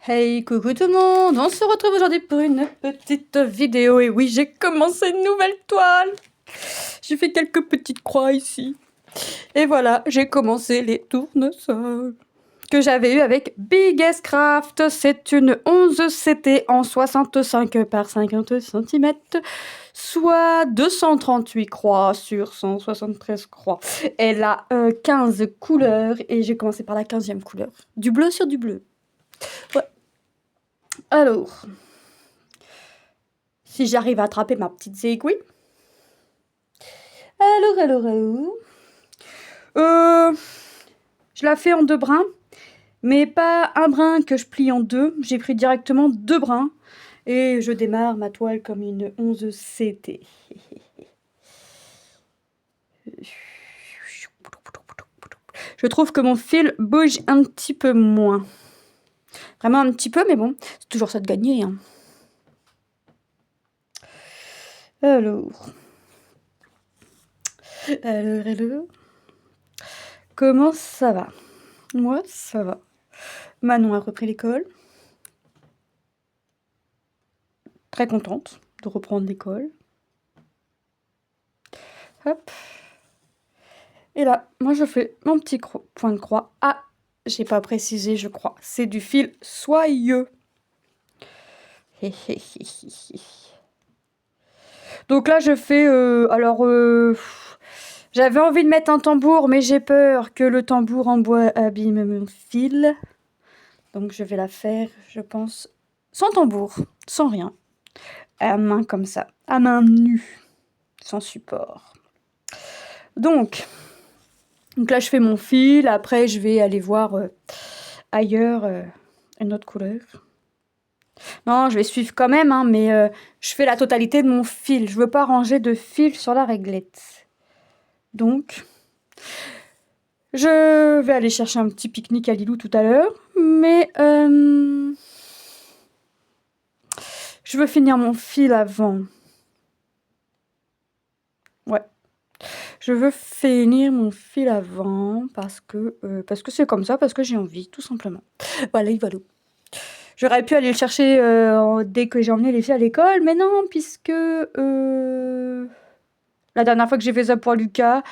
Hey, coucou tout le monde, on se retrouve aujourd'hui pour une petite vidéo. Et oui, j'ai commencé une nouvelle toile. J'ai fait quelques petites croix ici. Et voilà, j'ai commencé les tournesols que j'avais eu avec Biggest Craft. C'est une 11 CT en 65 par 50 cm, soit 238 croix sur 173 croix. Elle a 15 couleurs et j'ai commencé par la 15e couleur. Du bleu sur du bleu. Ouais. Alors, si j'arrive à attraper ma petite aiguille. Alors. Je la fais en 2 brins, mais pas un brin que je plie en 2. J'ai pris directement 2 brins et je démarre ma toile comme une 11 CT. Je trouve que mon fil bouge un petit peu moins. Vraiment un petit peu, mais bon, c'est toujours ça de gagner, hein. Alors. Comment ça va? Moi, ça va. Manon a repris l'école. Très contente de reprendre l'école. Hop. Et là, moi, je fais mon petit point de croix. Ah, j'ai pas précisé, je crois. C'est du fil soyeux. Donc là, je fais... j'avais envie de mettre un tambour, mais j'ai peur que le tambour en bois abîme mon fil. Donc je vais la faire, je pense, sans tambour, sans rien. À main comme ça, à main nue, sans support. Donc là, je fais mon fil. Après, je vais aller voir ailleurs une autre couleur. Non, je vais suivre quand même, hein, mais je fais la totalité de mon fil. Je veux pas ranger de fil sur la réglette. Donc, je vais aller chercher un petit pique-nique à Lilou tout à l'heure. Mais je veux finir mon fil avant. Ouais. Je veux finir mon fil avant parce que c'est comme ça, parce que j'ai envie, tout simplement. Voilà. J'aurais pu aller le chercher dès que j'ai emmené les filles à l'école, mais non, puisque la dernière fois que j'ai fait ça pour Lucas,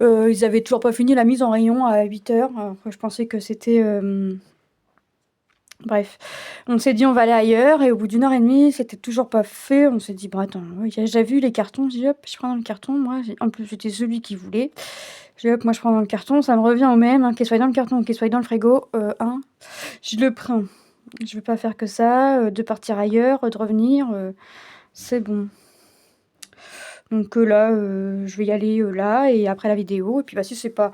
ils avaient toujours pas fini la mise en rayon à 8h. Alors que je pensais que c'était... Bref, on s'est dit on va aller ailleurs et au bout d'1h30, c'était toujours pas fait. On s'est dit, bon attends, j'ai vu les cartons, j'ai dit hop, je prends dans le carton. Moi, en plus, j'étais celui qui voulait. J'ai dit hop, moi je prends dans le carton, ça me revient au même, hein, qu'il soit dans le carton ou qu'il soit dans le frigo, je le prends. Je vais pas faire que ça, de partir ailleurs, de revenir, c'est bon. Donc là, je vais y aller là et après la vidéo. Et puis bah, si c'est pas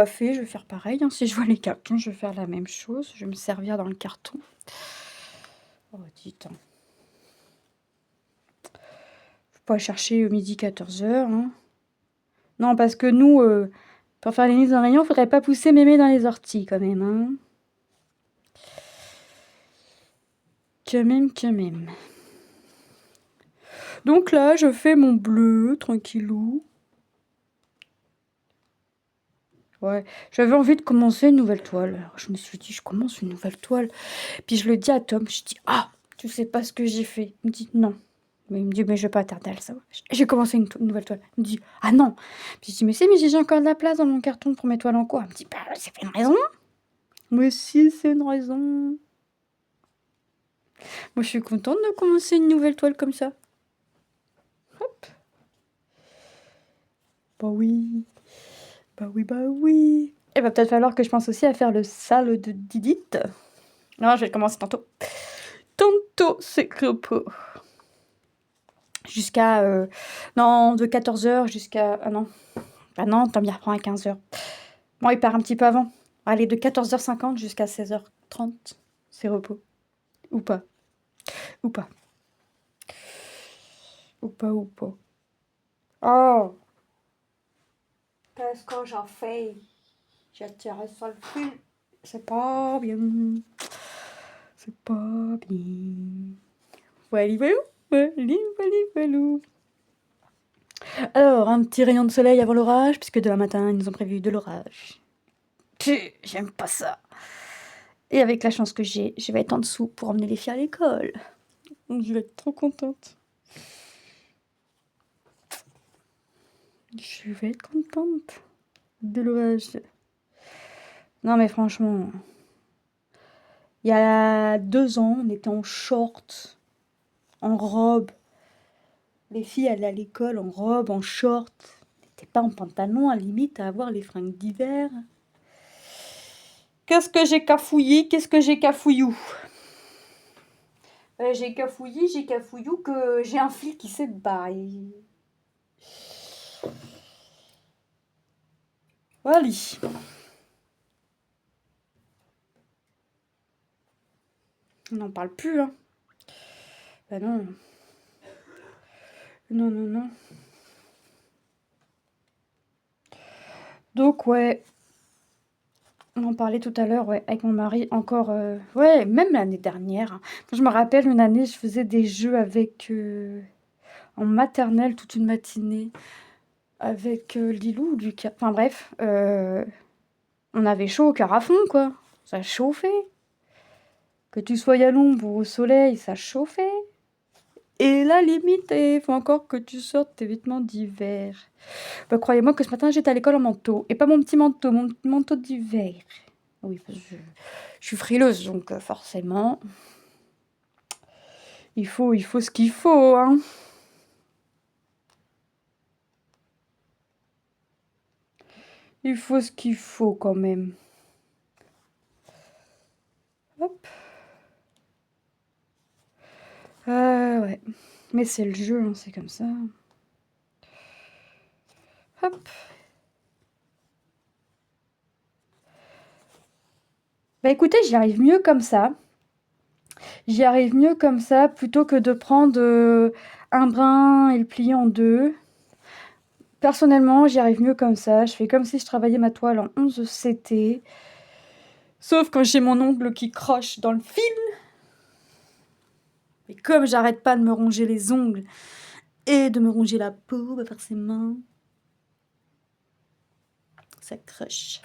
fait, je vais faire pareil, hein. Si je vois les cartons, je vais faire la même chose. Je vais me servir dans le carton. Oh, dites. Faut pas chercher midi 14h. Hein. Non, parce que nous, pour faire les mises en rayon, faudrait pas pousser mémé dans les orties quand même. Hein. Quand même. Donc là, je fais mon bleu, tranquillou. Ouais, j'avais envie de commencer une nouvelle toile. Alors, je me suis dit, je commence une nouvelle toile. Puis je le dis à Tom, je dis, ah, tu sais pas ce que j'ai fait. Il me dit, non. Mais il me dit, mais je vais pas tarder à le savoir. J'ai commencé une nouvelle toile. Il me dit, ah non. Puis je dis, mais j'ai encore de la place dans mon carton pour mes toiles en quoi. Il me dit, bah, c'est pas une raison. Mais si, c'est une raison. Moi, je suis contente de commencer une nouvelle toile comme ça. Hop. Bah oui. Il va peut-être falloir que je pense aussi à faire le sale de Didit. Non, je vais le commencer tantôt. Tantôt, c'est repos. Jusqu'à... non, de 14h jusqu'à... Ah non. Ah non, Tom, il reprend à 15h. Bon, il part un petit peu avant. Allez, de 14h50 jusqu'à 16h30. C'est repos. Ou pas. Ou pas. Oh. Qu'est-ce que j'en fais? J'ai tiré sur le fil. C'est pas bien. C'est pas bien. Walou. Alors, un petit rayon de soleil avant l'orage, puisque demain matin, ils nous ont prévu de l'orage. J'aime pas ça. Et avec la chance que j'ai, je vais être en dessous pour emmener les filles à l'école. Donc, je vais être trop contente. Je vais être contente de l'orage. Non, mais franchement, il y a 2 ans, on était en short, en robe. Les filles allaient à l'école en robe, en short. On n'était pas en pantalon, à la limite, à avoir les fringues d'hiver. Qu'est-ce que j'ai cafouillé? Qu'est-ce que j'ai cafouillou? J'ai cafouillou que j'ai un fil qui s'est barré. Voilà. On n'en parle plus, hein. Bah non. Non, non, non. Donc, ouais. On en parlait tout à l'heure, ouais, avec mon mari, encore, ouais, même l'année dernière, hein. Je me rappelle une année, je faisais des jeux avec, en maternelle, toute une matinée, avec Lilou ou Lucas. Enfin bref, on avait chaud au cœur à fond, quoi. Ça chauffait. Que tu sois à l'ombre ou au soleil, ça chauffait. Et là, limite, il faut encore que tu sortes tes vêtements d'hiver. Bah, croyez-moi que ce matin, j'étais à l'école en manteau. Et pas mon petit manteau, mon manteau d'hiver. Oui, parce que je suis frileuse, donc forcément, il faut ce qu'il faut, hein. Il faut ce qu'il faut quand même. Hop. Ouais. Mais c'est le jeu, hein, c'est comme ça. Hop. Bah écoutez, j'y arrive mieux comme ça. J'y arrive mieux comme ça plutôt que de prendre un brin et le plier en deux. Personnellement, j'y arrive mieux comme ça. Je fais comme si je travaillais ma toile en 11 CT. Sauf quand j'ai mon ongle qui croche dans le fil. Et comme j'arrête pas de me ronger les ongles et de me ronger la peau, bah forcément, ça croche.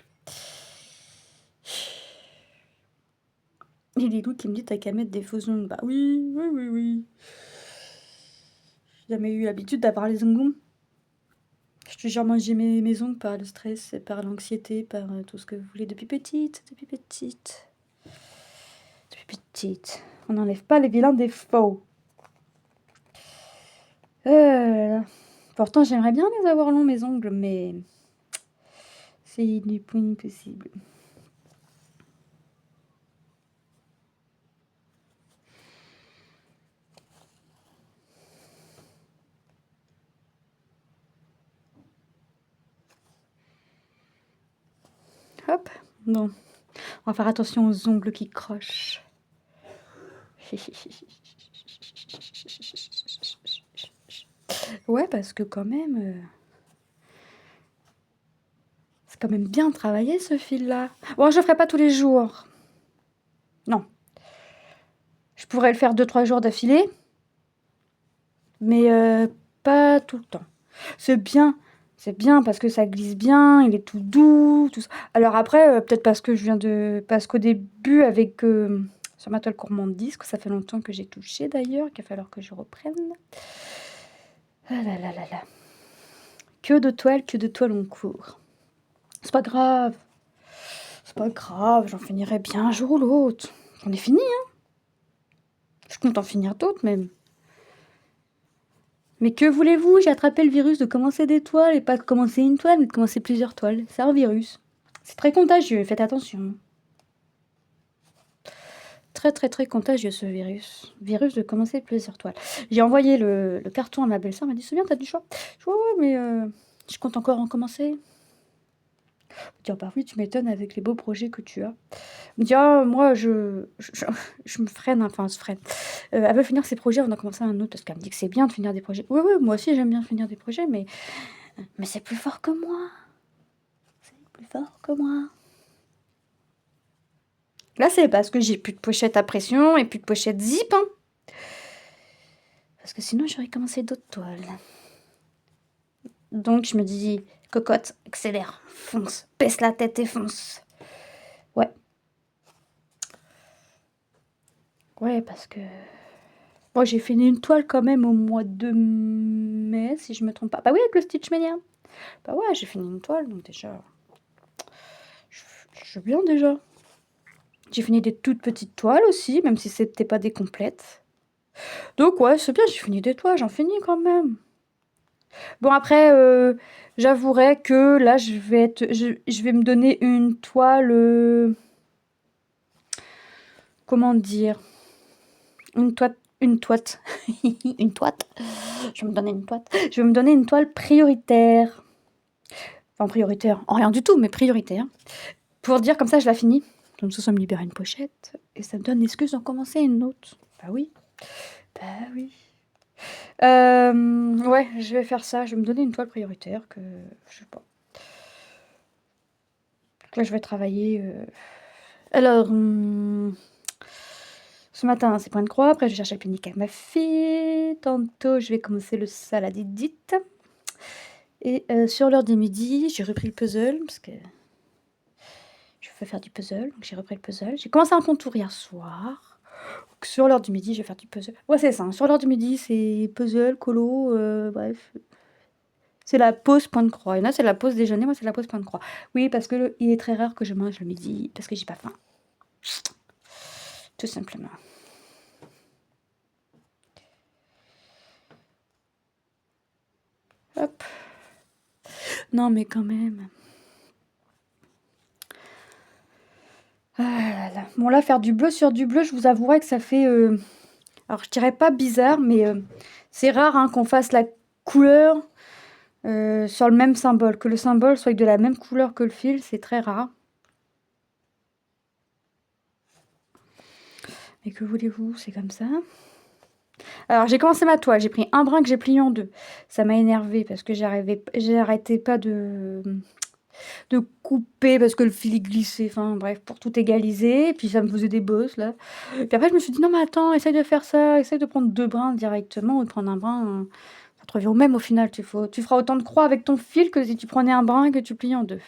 Et Lilou qui me dit t'as qu'à mettre des faux ongles. Bah oui, oui, oui, oui. J'ai jamais eu l'habitude d'avoir les ongles longs. Je te jure, moi j'ai mes ongles par le stress, par l'anxiété, par tout ce que vous voulez depuis petite, depuis petite. Depuis petite. On n'enlève pas les vilains défauts. Pourtant j'aimerais bien les avoir longs mes ongles, mais c'est du point impossible. Hop, bon. On va faire attention aux ongles qui crochent. Ouais, parce que quand même, c'est quand même bien travaillé ce fil-là. Bon, je le ferai pas tous les jours. Non. Je pourrais le faire 2-3 jours d'affilée, mais pas tout le temps. C'est bien parce que ça glisse bien, il est tout doux, tout ça. Alors après, peut-être parce qu'au début, avec sur ma toile gourmandise, que ça fait longtemps que j'ai touché d'ailleurs, qu'il va falloir que je reprenne. Ah là là là là. Que de toile en cours. C'est pas grave. C'est pas grave, j'en finirai bien un jour ou l'autre. On est fini, hein. Je compte en finir d'autres même. Mais que voulez-vous? J'ai attrapé le virus de commencer des toiles et pas de commencer une toile, mais de commencer plusieurs toiles. C'est un virus. C'est très contagieux, faites attention. Très très très contagieux ce virus. Virus de commencer plusieurs toiles. J'ai envoyé le carton à ma belle-sœur, elle m'a dit c'est bien, t'as du choix. Je dis ouais, mais je compte encore en commencer. Je dis, bah oui, tu m'étonnes avec les beaux projets que tu as. Elle me dit ah, moi je me freine, enfin on se freine. Elle veut finir ses projets avant d'en commencer un autre, parce qu'elle me dit que c'est bien de finir des projets. Oui, oui, moi aussi j'aime bien finir des projets, mais c'est plus fort que moi. C'est plus fort que moi. Là, c'est parce que j'ai plus de pochette à pression et plus de pochette zip, hein. Parce que sinon, j'aurais commencé d'autres toiles. Donc, je me dis, cocotte, accélère, fonce, baisse la tête et fonce. Ouais. Ouais, parce que moi, j'ai fini une toile quand même au mois de mai, si je me trompe pas. Bah oui, avec le Stitch Mania. Bah ouais, j'ai fini une toile, donc déjà, je je suis bien déjà. J'ai fini des toutes petites toiles aussi, même si c'était pas des complètes. Donc ouais, c'est bien, j'ai fini des toiles, j'en finis quand même. Bon après, j'avouerai que là, je vais me donner une toile, comment dire? Une toite, une toite, une toite. Je vais me donner une toite. Je vais me donner une toile prioritaire. Enfin prioritaire, en rien du tout, mais prioritaire. Pour dire comme ça, je la finis. Comme ça me libère une pochette et ça me donne l'excuse d'en commencer une autre. Bah oui, bah oui. Ouais, je vais faire ça. Je vais me donner une toile prioritaire que je sais pas. Là, je vais travailler. Alors, ce matin, c'est point de croix. Après, je vais chercher le pique-nique avec ma fille. Tantôt, je vais commencer le saladidite. Et sur l'heure du midi, j'ai repris le puzzle parce que je veux faire du puzzle. Donc, j'ai repris le puzzle. J'ai commencé un contour hier soir. Donc, sur l'heure du midi, je vais faire du puzzle. Ouais, c'est ça. Hein. Sur l'heure du midi, c'est puzzle, colo, bref. C'est la pause point de croix. Il y en a, c'est la pause déjeuner. Moi, c'est la pause point de croix. Oui, parce que il est très rare que je mange le midi parce que j'ai pas faim. Tout simplement. Hop. Non, mais quand même. Ah là là. Bon, là, faire du bleu sur du bleu, je vous avouerai que ça fait... alors, je dirais pas bizarre, mais c'est rare hein, qu'on fasse la couleur sur le même symbole. Que le symbole soit de la même couleur que le fil, c'est très rare. Mais que voulez-vous, c'est comme ça. Alors, j'ai commencé ma toile. J'ai pris un brin que j'ai plié en deux. Ça m'a énervé parce que j'arrêtais pas de couper parce que le fil glissait, enfin bref, pour tout égaliser. Et puis ça me faisait des bosses là. Puis après, je me suis dit, non, mais attends, essaye de faire ça, essaye de prendre deux brins directement ou de prendre un brin. Ça te revient au même au final. Tu feras autant de croix avec ton fil que si tu prenais un brin et que tu plies en deux.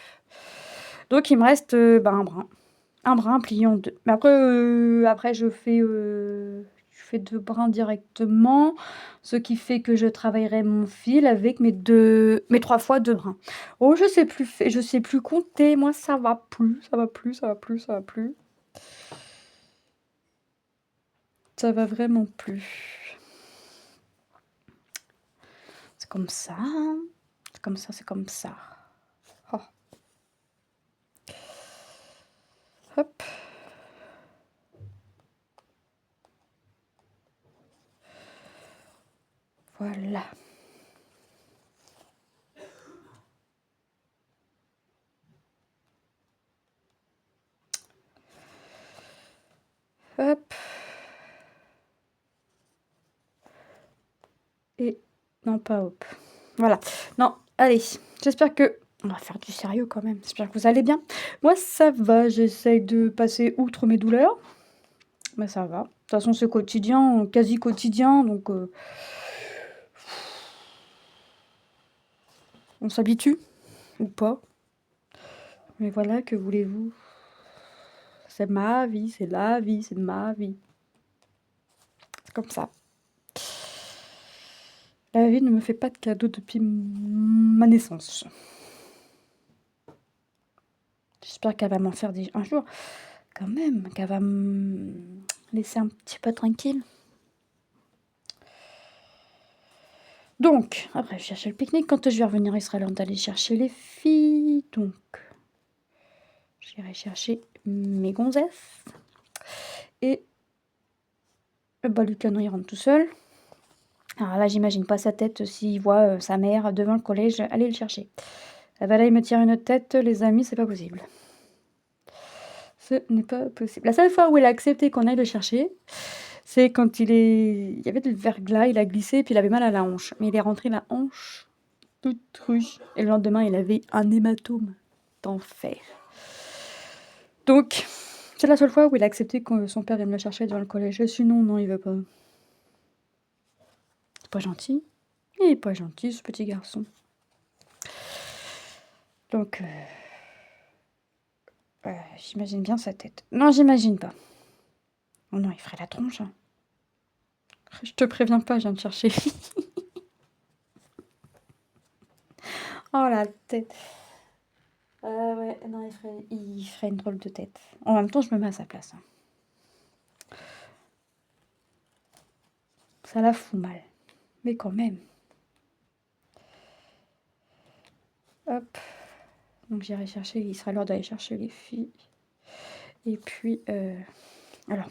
Donc il me reste bah, un brin. Un brin plié en deux. Mais après je fais deux brins directement, ce qui fait que je travaillerai mon fil avec mes trois fois deux brins. Oh, je sais plus compter. Moi, ça va plus, ça va plus, ça va plus, ça va plus. Ça va vraiment plus. C'est comme ça. Hein. C'est comme ça, c'est comme ça. Oh. Hop. Voilà. Hop. Et non, pas hop. Voilà. Non, allez. J'espère que... On va faire du sérieux quand même. J'espère que vous allez bien. Moi, ça va. J'essaye de passer outre mes douleurs. Mais ça va. De toute façon, c'est quotidien, quasi quotidien. Donc, on s'habitue. Ou pas. Mais voilà, que voulez-vous? C'est ma vie, c'est la vie, c'est ma vie. C'est comme ça. La vie ne me fait pas de cadeau depuis ma naissance. J'espère qu'elle va m'en faire un jour. Quand même, qu'elle va me laisser un petit peu tranquille. Donc, après, je cherchais le pique-nique. Quand je vais revenir, il sera l'heure d'aller chercher les filles. Donc, j'irai chercher mes gonzesses. Et bah, Lucas, non, il rentre tout seul. Alors là, j'imagine pas sa tête s'il voit sa mère devant le collège aller le chercher. Ah bah là, il me tire une tête, les amis, c'est pas possible. Ce n'est pas possible. La seule fois où il a accepté qu'on aille le chercher, c'est quand il y avait du verglas, il a glissé et puis il avait mal à la hanche. Mais il est rentré la hanche toute rouge. Et le lendemain, il avait un hématome d'enfer. Donc, c'est la seule fois où il a accepté que son père vienne le chercher devant le collège. Sinon, non, il veut pas. C'est pas gentil. Il est pas gentil, ce petit garçon. Donc, j'imagine bien sa tête. Non, j'imagine pas. Oh non, il ferait la tronche, hein. Je te préviens pas, je viens de chercher. Oh la tête. Ouais, non, il ferait une drôle de tête. En même temps, je me mets à sa place, hein. Ça la fout mal. Mais quand même. Hop. Donc j'irai chercher, il sera l'heure d'aller chercher les filles. Et puis, alors,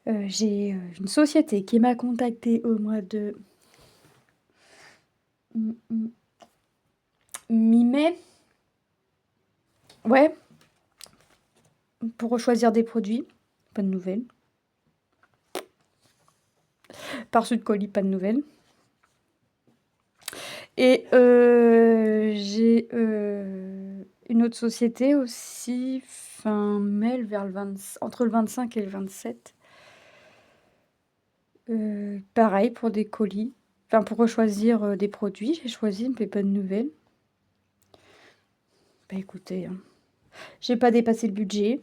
j'ai une société qui m'a contactée au mois de mi-mai. Ouais, pour choisir des produits. Pas de nouvelles. Par reçu de colis, pas de nouvelles. Et j'ai une autre société aussi, fin mai, entre le 25 et le 27. Pareil pour des colis. Enfin, pour choisir des produits, j'ai choisi, mais pas de nouvelles. Bah écoutez, hein, j'ai pas dépassé le budget.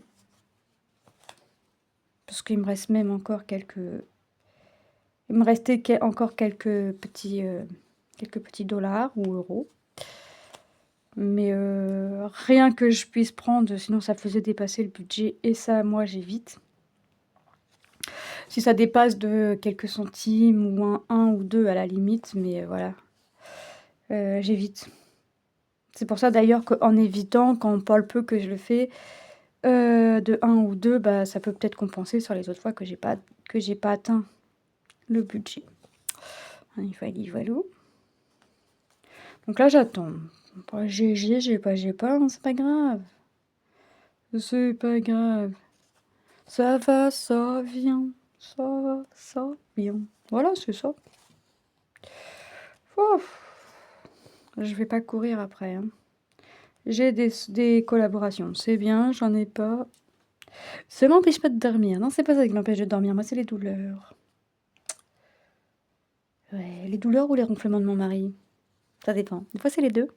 Parce qu'il me reste même encore quelques... Il me restait encore quelques petits dollars ou euros. Mais rien que je puisse prendre, sinon ça faisait dépasser le budget. Et ça, moi, j'évite. Si ça dépasse de quelques centimes ou un ou deux à la limite, mais voilà, j'évite. C'est pour ça d'ailleurs qu'en évitant, quand on parle peu que je le fais, de un ou deux, bah, ça peut peut-être compenser sur les autres fois que j'ai pas atteint le budget. Voilà. Donc là, j'attends. J'ai pas, hein, c'est pas grave. C'est pas grave. Ça va, ça vient. Ça va, ça vient. Voilà, c'est ça. Ouf. Je vais pas courir après, hein. J'ai des collaborations, c'est bien, j'en ai pas. Ça m'empêche pas de dormir. Non, c'est pas ça qui m'empêche de dormir, moi, c'est les douleurs. Ouais, les douleurs ou les ronflements de mon mari. Ça dépend. Des fois, c'est les deux.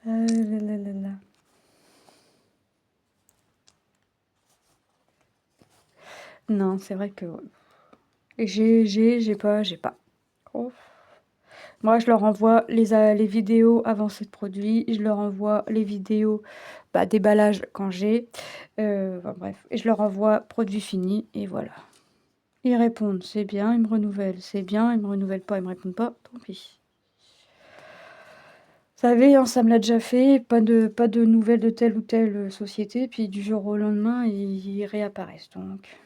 Là, là, là, là. Non, c'est vrai que j'ai pas. Oh. Moi, je leur envoie les vidéos avancées de produits, je leur envoie les vidéos déballage quand j'ai. Enfin, bref, et je leur envoie produit fini, et voilà. Ils répondent, c'est bien, ils me renouvellent, c'est bien, ils me renouvellent pas, ils me répondent pas, tant pis. Vous savez, hein, ça me l'a déjà fait, pas de nouvelles de telle ou telle société, puis du jour au lendemain, ils réapparaissent. Donc,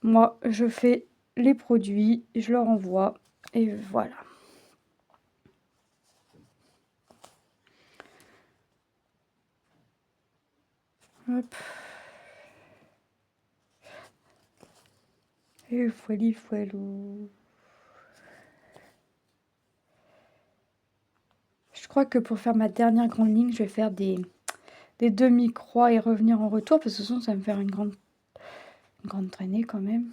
moi, je fais les produits, je leur envoie, et voilà. Hop. Et voilou. Je crois que pour faire ma dernière grande ligne, je vais faire des demi-croix et revenir en retour, parce que sinon ça va me faire une grande traînée quand même.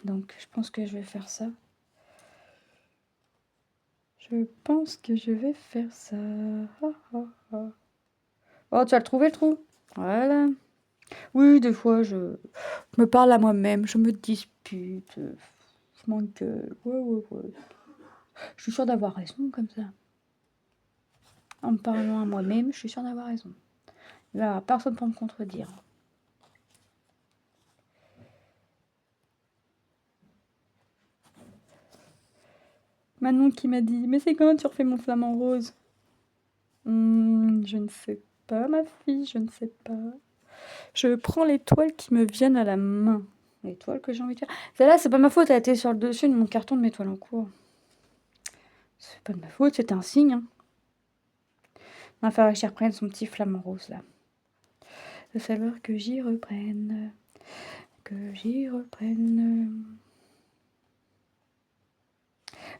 Donc je pense que je vais faire ça. Je pense que je vais faire ça. Oh, tu as trouvé le trou? Voilà. Oui, des fois, je me parle à moi-même, je me dispute, je m'engueule. Ouais. Je suis sûre d'avoir raison comme ça. En me parlant à moi-même, je suis sûre d'avoir raison. Il n'y a personne pour me contredire. Manon qui m'a dit, mais c'est quand tu refais mon flamant rose? Je ne sais pas, ma fille, je ne sais pas. Je prends les toiles qui me viennent à la main. Les toiles que j'ai envie de faire. Celle-là, c'est pas ma faute, elle était sur le dessus de mon carton de mes toiles en cours. C'est pas de ma faute, c'était un signe, hein. Il va falloir que j'y reprenne son petit flamant rose, là. Il va falloir que j'y reprenne.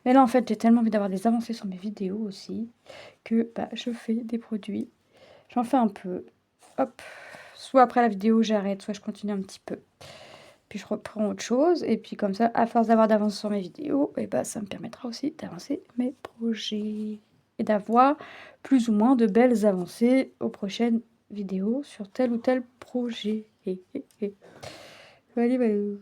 Mais là, en fait, j'ai tellement envie d'avoir des avancées sur mes vidéos aussi que je fais des produits. J'en fais un peu. Hop. Soit après la vidéo, j'arrête, soit je continue un petit peu. Puis je reprends autre chose. Et puis comme ça, à force d'avoir d'avance sur mes vidéos, et ça me permettra aussi d'avancer mes projets. et d'avoir plus ou moins de belles avancées aux prochaines vidéos sur tel ou tel projet. Allez,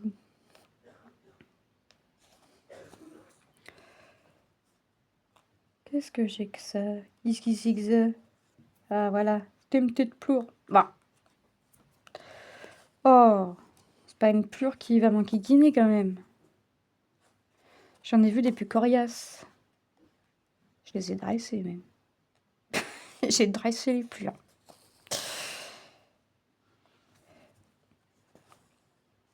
qu'est-ce que j'ai que ça? Qu'est-ce qui c'est que ça? Ah voilà, c'était une petite pleure. Bah. Oh, c'est pas une pleure qui va m'enquiquiner quand même. J'en ai vu des plus coriaces. Je les ai dressées même. J'ai dressé les pleurs.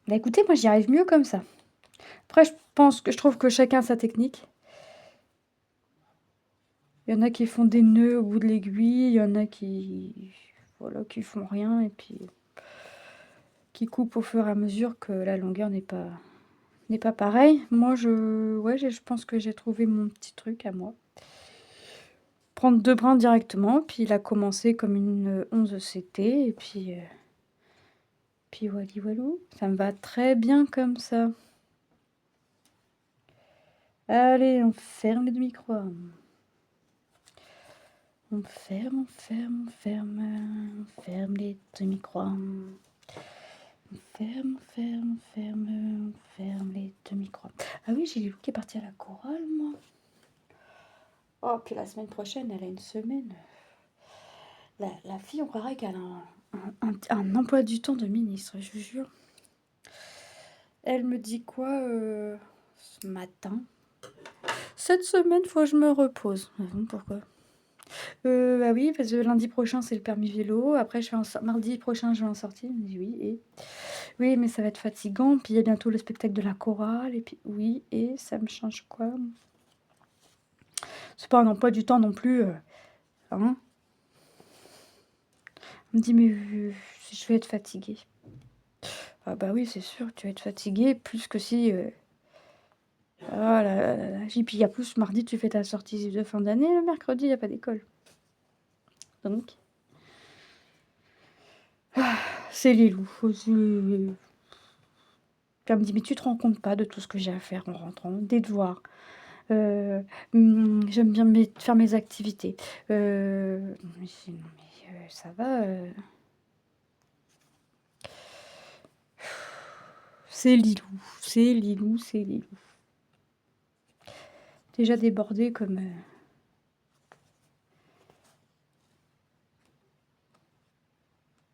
Bah écoutez, moi j'y arrive mieux comme ça. Après, je trouve que chacun a sa technique. Il y en a qui font des nœuds au bout de l'aiguille, il y en a qui, voilà, qui font rien et puis qui coupent au fur et à mesure que la longueur n'est pas pareille. Moi, je pense que j'ai trouvé mon petit truc à moi. Prendre 2 brins directement, puis il a commencé comme une 11 CT et puis wally walou, ça me va très bien comme ça. Allez, on ferme les demi-croix. On ferme les demi-croix. On ferme les demi-croix. Ah oui, j'ai Lilou qui est partie à la chorale, moi. Oh, puis la semaine prochaine, elle a une semaine. La fille, on croirait qu'elle a un emploi du temps de ministre, je vous jure. Elle me dit quoi ce matin? Cette semaine, faut que je me repose. Ah bon, pourquoi? Bah oui, parce que lundi prochain, c'est le permis vélo. Après, mardi prochain, je vais en sortir. Elle me dit oui, et... Oui, mais ça va être fatigant. Puis il y a bientôt le spectacle de la chorale. Et puis oui, et ça me change quoi? C'est pas un emploi du temps non plus. Hein? On me dit, mais je vais être fatiguée. Ah bah oui, c'est sûr, tu vas être fatiguée, plus que si... Oh là là là là. Et puis il y a plus, mardi, tu fais ta sortie de fin d'année, le mercredi, il n'y a pas d'école. Donc... Ah, c'est Lilou. Puis elle me dit, mais tu te rends compte pas de tout ce que j'ai à faire en rentrant, des devoirs. J'aime bien faire mes activités. Ça va. C'est Lilou, c'est Lilou, c'est Lilou. Déjà débordé comme...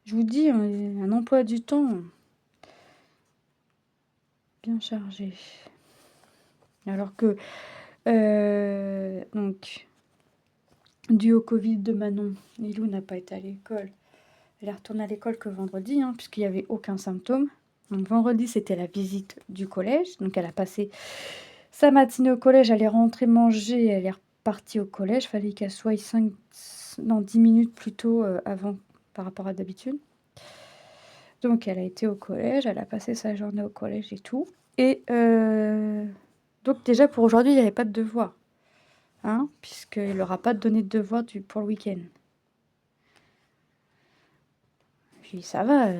Je vous dis, un emploi du temps bien chargé. Alors que, donc, dû au Covid de Manon, Lilou n'a pas été à l'école. Elle est retournée à l'école que vendredi, hein, puisqu'il n'y avait aucun symptôme. Donc vendredi, c'était la visite du collège. Donc elle a passé sa matinée au collège, elle est rentrée manger, elle est repartie au collège. Fallait qu'elle soit 10 minutes plus tôt avant par rapport à d'habitude. Donc elle a été au collège, elle a passé sa journée au collège et tout. Et donc déjà pour aujourd'hui, il n'y avait pas de devoir. Hein, puisqu'il n'aura pas donné de devoir pour le week-end. Puis ça va.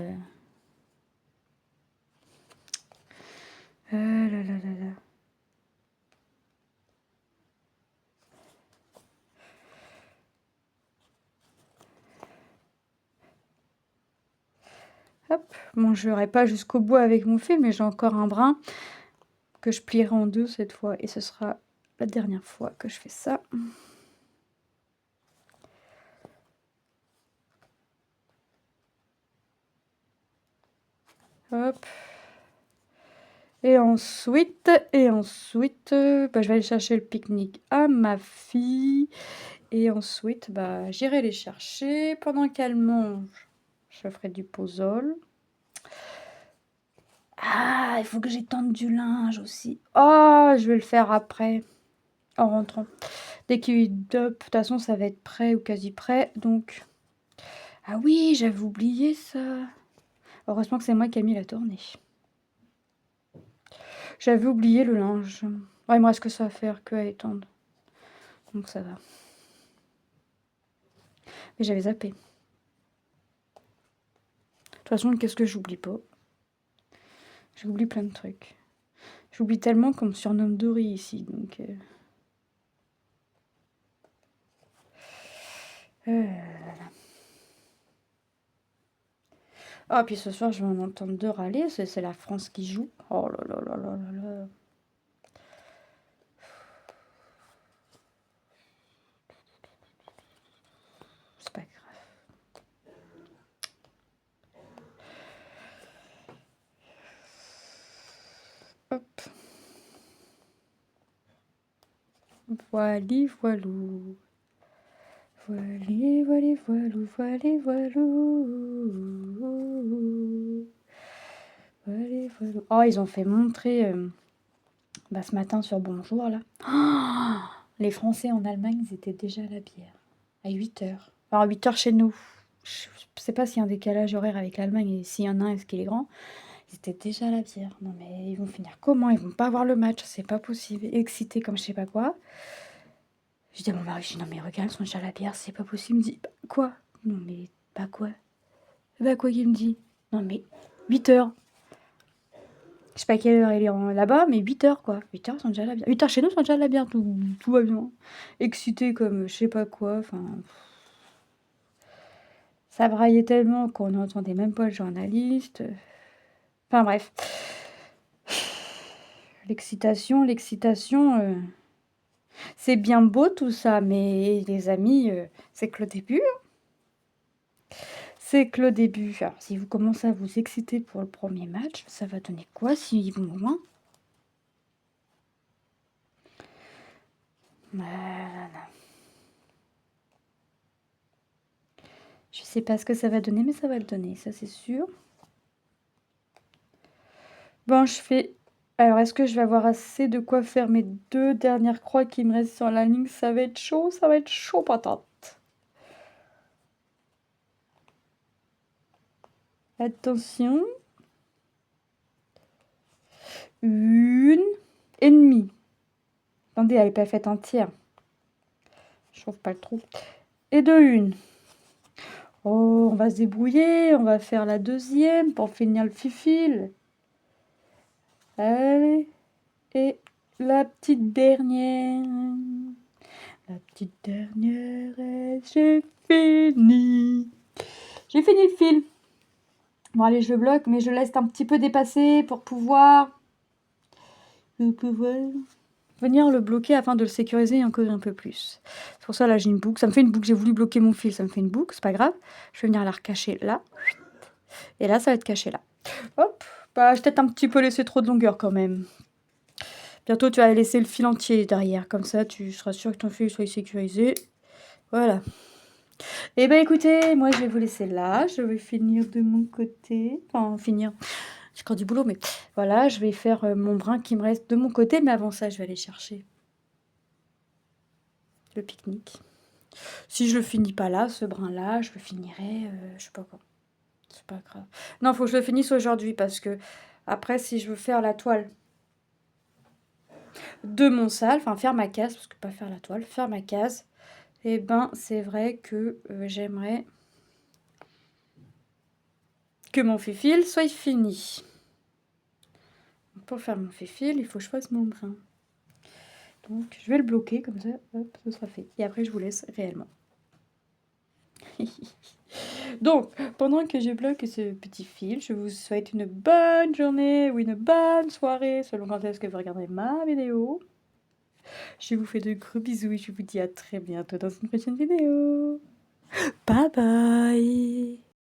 Là, là, là, là. Hop, bon, je n'irai pas jusqu'au bout avec mon fil, mais j'ai encore un brin que je plierai en deux cette fois. Et ce sera la dernière fois que je fais ça. Hop. Et ensuite, bah, je vais aller chercher le pique-nique à ma fille. Et ensuite, bah, j'irai les chercher. Pendant qu'elle mange, je ferai du puzzle. Ah, il faut que j'étende du linge aussi. Oh, je vais le faire après, en rentrant. Dès qu'il de toute façon, ça va être prêt ou quasi prêt. Donc, ah oui, j'avais oublié ça. Heureusement que c'est moi qui ai mis la tournée. J'avais oublié le linge. Ouais, il me reste que ça à faire, que à étendre. Donc ça va. Mais j'avais zappé. De toute façon, qu'est-ce que j'oublie pas? J'oublie plein de trucs. J'oublie tellement qu'on me surnomme Dory ici, donc... Euh, Ah, puis ce soir, je vais en entendre deux râler. C'est la France qui joue. Oh là là là là là là. C'est pas grave. Hop. Voili, voilou. Voili, voili, voilou, voili, voilou. Voili, voilou. Oh, ils ont fait montrer ce matin sur Bonjour, là. Oh, les Français en Allemagne, ils étaient déjà à la bière. À 8 heures. Alors, à 8 heures chez nous. Je sais pas s'il y a un décalage horaire avec l'Allemagne et s'il y en a un, est-ce qu'il est grand. Ils étaient déjà à la bière. Non, mais ils vont finir comment? Ils vont pas voir le match, c'est pas possible. Excités comme je sais pas quoi. Je dis à mon mari, je dis, non, mais regarde, ils sont déjà à la bière, c'est pas possible. Il me dit, bah, quoi? Non, mais pas quoi? Bah, quoi qu'il me dit? Non, mais 8 heures. Je sais pas quelle heure il est là-bas, mais 8 heures, quoi. 8 heures, ils sont déjà à la bière. 8 heures chez nous, ils sont déjà à la bière, tout va bien. Excités comme je sais pas quoi, enfin. Ça braillait tellement qu'on n'entendait même pas le journaliste. Enfin, bref. L'excitation. C'est bien beau tout ça, mais les amis, c'est que le début. C'est que le début. Alors, si vous commencez à vous exciter pour le premier match, ça va donner quoi s'ils vont loin? Voilà. Je sais pas ce que ça va donner, mais ça va le donner, ça c'est sûr. Bon, je fais... Alors, est-ce que je vais avoir assez de quoi faire mes deux dernières croix qui me restent sur la ligne? Ça va être chaud patate. Attention. 1,5. Attendez, elle n'est pas faite entière. Je trouve pas le trou. Et de 1. Oh, on va se débrouiller. On va faire la deuxième pour finir le fifil. Allez. Et la petite dernière. La petite dernière. Et j'ai fini. J'ai fini le fil. Bon, allez, je le bloque, mais je laisse un petit peu dépasser pour pouvoir venir le bloquer afin de le sécuriser encore un peu plus. C'est pour ça, là, j'ai une boucle. Ça me fait une boucle. J'ai voulu bloquer mon fil. Ça me fait une boucle. C'est pas grave. Je vais venir la recacher là. Et là, ça va être caché là. Hop. Bah, j'ai peut-être un petit peu laissé trop de longueur quand même. Bientôt, tu vas laisser le fil entier derrière. Comme ça, tu seras sûr que ton fil soit sécurisé. Voilà. Et ben écoutez, moi, je vais vous laisser là. Je vais finir de mon côté. Enfin, finir... J'ai encore du boulot, mais voilà, je vais faire mon brin qui me reste de mon côté. Mais avant ça, je vais aller chercher le pique-nique. Si je le finis pas là, ce brin-là, je le finirai, je sais pas quand. C'est pas grave. Non, faut que je le finisse aujourd'hui parce que après, si je veux faire la toile de mon salle, enfin faire ma case, parce que pas faire la toile, faire ma case, et ben c'est vrai que j'aimerais que mon fil soit fini. Pour faire mon fil, il faut que je fasse mon brin. Donc je vais le bloquer comme ça, hop, ce sera fait. Et après je vous laisse réellement. Donc, pendant que je bloque ce petit fil, je vous souhaite une bonne journée ou une bonne soirée, selon quand est-ce que vous regardez ma vidéo. Je vous fais de gros bisous et je vous dis à très bientôt dans une prochaine vidéo. Bye bye!